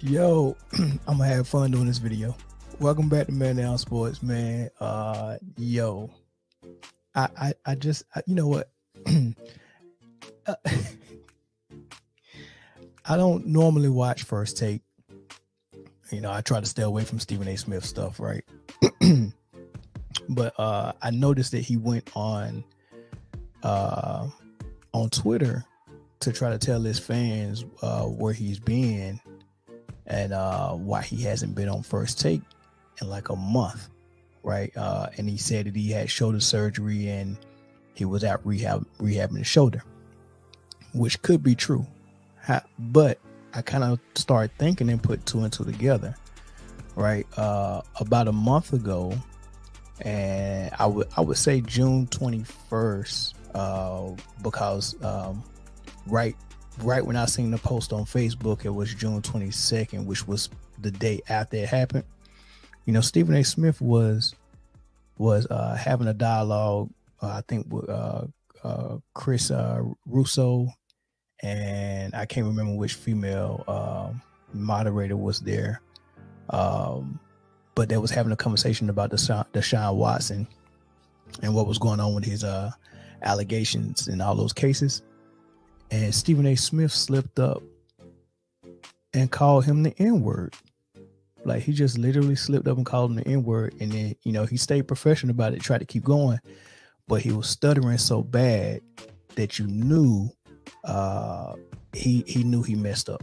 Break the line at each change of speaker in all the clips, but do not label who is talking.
Yo, I'm gonna have fun doing this video. Welcome back to Man Down Sports, man. Yo, I you know what? I don't normally watch First Take. You know, I try to stay away from Stephen A. Smith stuff, right? But I noticed that he went on Twitter to try to tell his fans where he's been and why he hasn't been on First Take in like a month, right? And he said that he had shoulder surgery and he was out rehabbing his shoulder, which could be true. But I kind of started thinking and put two and two together, right? About a month ago, and I would say June 21st, because right when I seen the post on Facebook, it was June 22nd, which was the day after it happened. You know, Stephen A. Smith was having a dialogue, I think, with Chris Russo, and I can't remember which female moderator was there, but they was having a conversation about Deshaun Watson and what was going on with his allegations and all those cases. And Stephen A. Smith slipped up and called him the N-word. Like, he just literally slipped up and called him the N-word. And then, you know, he stayed professional about it, tried to keep going, but he was stuttering so bad that you knew he knew he messed up.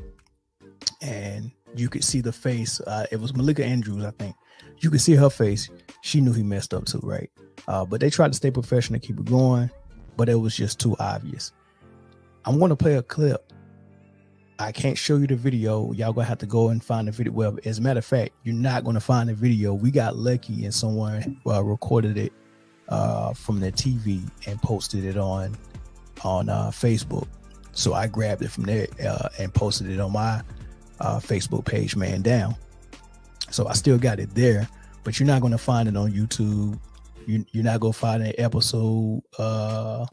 And you could see the face. It was Malika Andrews, I think. You could see her face. She knew he messed up too, right? But they tried to stay professional, keep it going, but it was just too obvious. I'm going to play a clip. I can't show you the video. Y'all going to have to go and find the video. Well, as a matter of fact, you're not going to find the video. We got lucky and someone recorded it from their TV and posted it on Facebook. So I grabbed it from there and posted it on my Facebook page, Man Down. So I still got it there, but you're not going to find it on YouTube. You're not going to find an episode on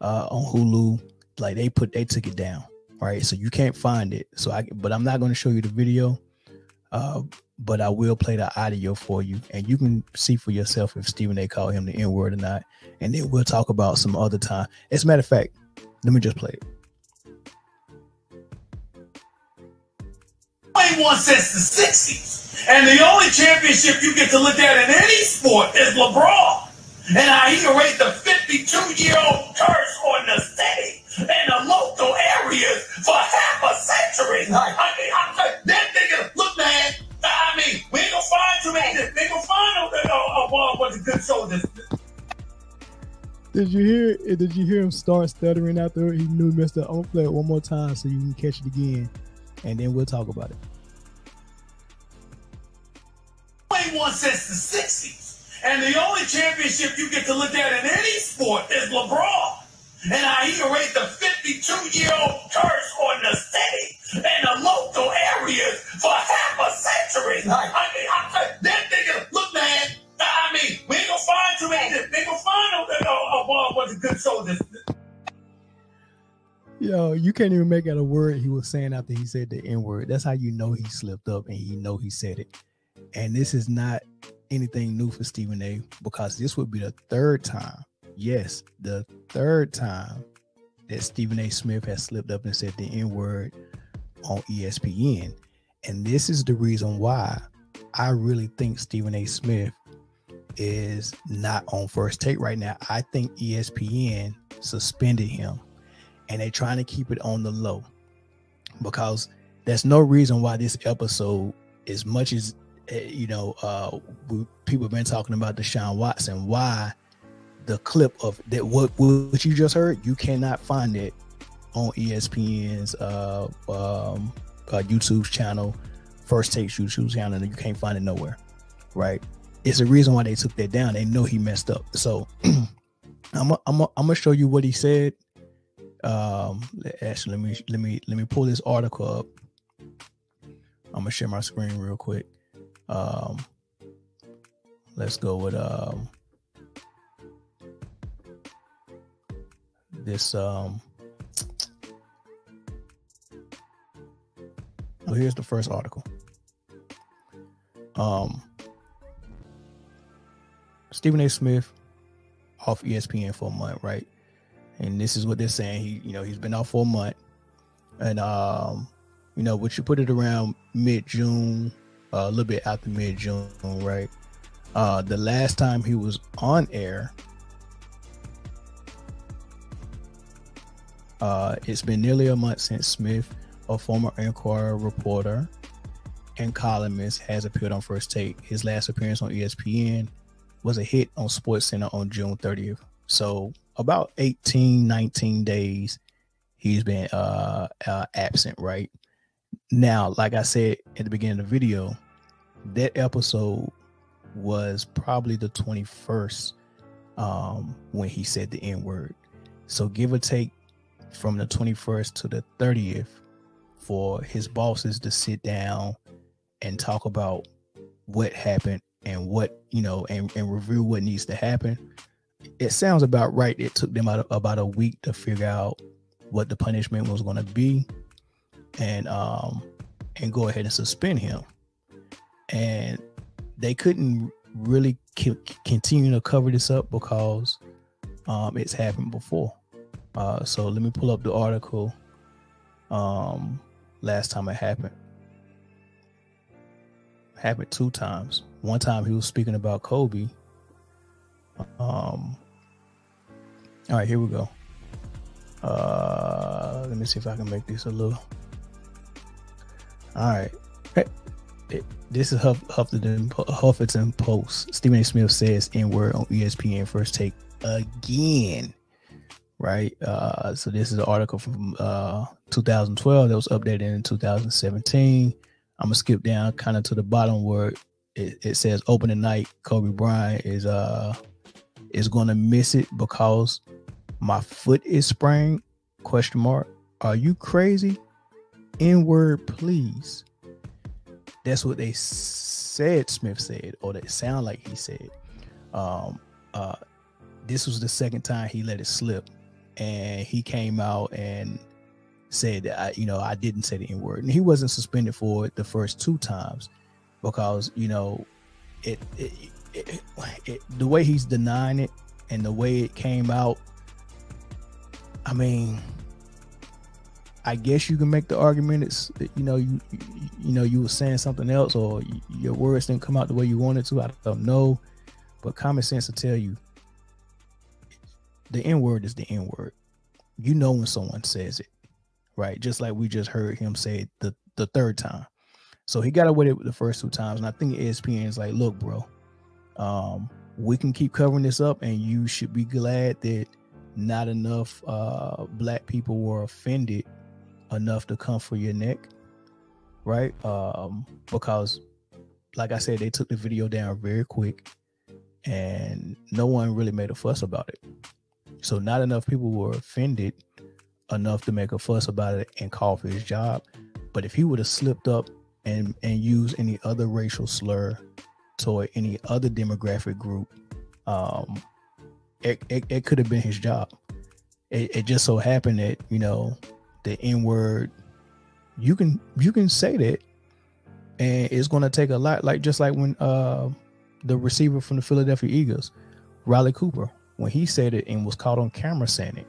Hulu. Like, they took it down, right? So you can't find it. But I'm not going to show you the video, but I will play the audio for you, and you can see for yourself if Stephen A. called him the N-word or not. And then we'll talk about some other time. As a matter of fact, let me just play it.
21 since the 60s, and the only championship you get to look at in any sport is LeBron. And how he erased the 52-year-old curse on the city and the local areas for half a century. I mean, that nigga, look, man, I mean, we ain't gonna find too many. We ain't gonna find a bunch of good shoulders.
Did you hear him start stuttering after he knew he messed up? I'm gonna play it one more time so you can catch it again, and then we'll talk about it.
21 since the 60s. And the only championship you get to look at in any sport is LeBron. And how he erased the 52-year-old curse on the city and the local areas for half a century. I mean, that nigga, look, man, I mean, we ain't gonna find too many. We ain't gonna find a bunch of good shoulders.
Yo, you can't even make out a word he was saying after he said the N-word. That's how you know he slipped up and you know he said it. And this is not anything new for Stephen A, because this would be the third time, yes, the third time that Stephen A. Smith has slipped up and said the N-word on ESPN. And this is the reason why I really think Stephen A. Smith is not on First Take right now. I think ESPN suspended him, and they're trying to keep it on the low, because there's no reason why this episode, as much as people have been talking about Deshaun Watson, why the clip of that, what you just heard, you cannot find it on ESPN's YouTube channel, First Take's YouTube channel, and you can't find it nowhere, right? It's the reason why they took that down. They know he messed up. So I'm gonna show you what he said. Actually, let me pull this article up. I'm gonna share my screen real quick. Let's go with this Well, here's the first article. Stephen A. Smith off ESPN for a month, right? And this is what they're saying. He's been off for a month, and which you put it around mid-June, a little bit after mid-June, right? The last time he was on air, it's been nearly a month since Smith, a former Inquirer reporter and columnist, has appeared on First Take. His last appearance on ESPN was a hit on SportsCenter on June 30th. So about 18, 19 days he's been absent, right? Now, like I said at the beginning of the video, that episode was probably the 21st when he said the N-word. So give or take from the 21st to the 30th for his bosses to sit down and talk about what happened and what, and review what needs to happen. It sounds about right. It took them about a week to figure out what the punishment was going to be and go ahead and suspend him. And they couldn't really continue to cover this up because it's happened before. So let me pull up the article. Last time it happened. Happened 2 times. One time he was speaking about Kobe. All right, here we go. Let me see if I can make this a little. All right. This is Huffington Post. Stephen A. Smith says N-word on ESPN First Take again. Right. So this is an article from 2012 that was updated in 2017. I'm gonna skip down kind of to the bottom where it says opening night, Kobe Bryant is gonna miss it because my foot is sprained? ? Are you crazy? N-word, please. That's what they said. Smith said, or that sound like he said. This was the second time he let it slip, and he came out and said that I didn't say the N-word, and he wasn't suspended for it the first 2 times because the way he's denying it and the way it came out. I mean, I guess you can make the argument it's you were saying something else or your words didn't come out the way you wanted to. I don't know, but common sense will tell you the N-word is the N-word. You know when someone says it, right? Just like we just heard him say it the 3rd time. So he got away with it the first 2 times, and I think ESPN is like, look, bro, we can keep covering this up, and you should be glad that not enough black people were offended enough to come for your neck, right? Because like I said, they took the video down very quick and no one really made a fuss about it. So not enough people were offended enough to make a fuss about it and call for his job. But if he would have slipped up and used any other racial slur toward any other demographic group, it could have been his job. It just so happened that, the N-word, you can say that, and it's going to take a lot, just like when the receiver from the Philadelphia Eagles, Riley Cooper, when he said it and was caught on camera saying it,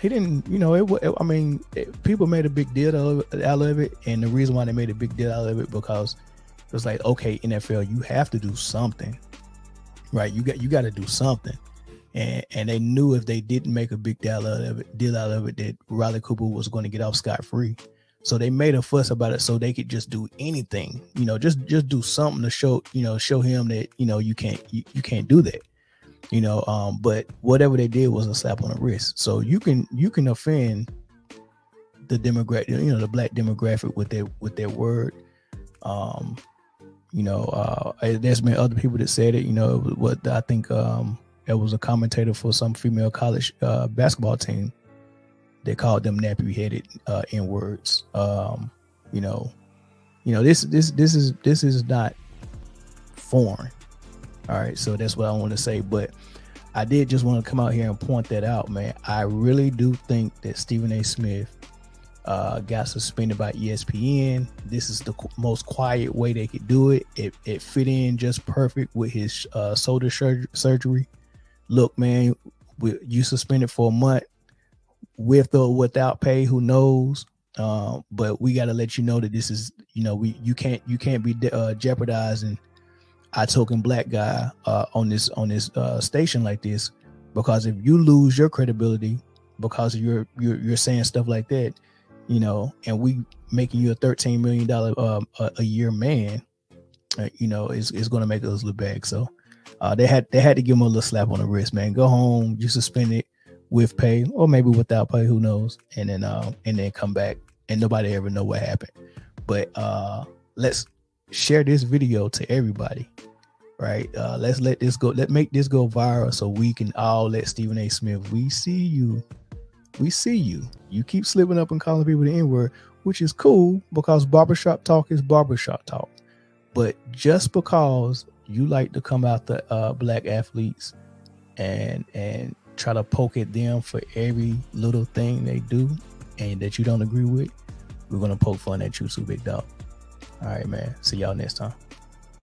he didn't, people made a big deal out of it, and the reason why they made a big deal out of it because it was like, okay, NFL, you have to do something, right? You got to do something. And they knew if they didn't make a big deal out of it, that Riley Cooper was going to get off scot-free. So they made a fuss about it so they could just do anything, just do something to show him that, you can't do that, but whatever they did was a slap on the wrist. So you can offend the demographic, the black demographic with their word. There's been other people that said it, what I think, there was a commentator for some female college basketball team. They called them nappy-headed N-words. This is not foreign. All right, so that's what I want to say. But I did just want to come out here and point that out, man. I really do think that Stephen A. Smith got suspended by ESPN. This is the most quiet way they could do it. It fit in just perfect with his shoulder surgery. Look, man, you suspended for a month with or without pay, who knows? But we got to let you know that this is, you can't be jeopardizing our token black guy on this station like this, because if you lose your credibility because of you're saying stuff like that, and we making you a $13 million a year man, is going to make us look bad. So they had to give him a little slap on the wrist, man. Go home, you suspended with pay or maybe without pay, who knows? And then come back and nobody ever know what happened. But let's share this video to everybody, right? Let's let this go. Let's make this go viral so we can all let Stephen A. Smith, we see you. You keep slipping up and calling people the N-word, which is cool because barbershop talk is barbershop talk. But just because you like to come out the black athletes and try to poke at them for every little thing they do and that you don't agree with, we're going to poke fun at you too, big dog. All right, man. See y'all next time.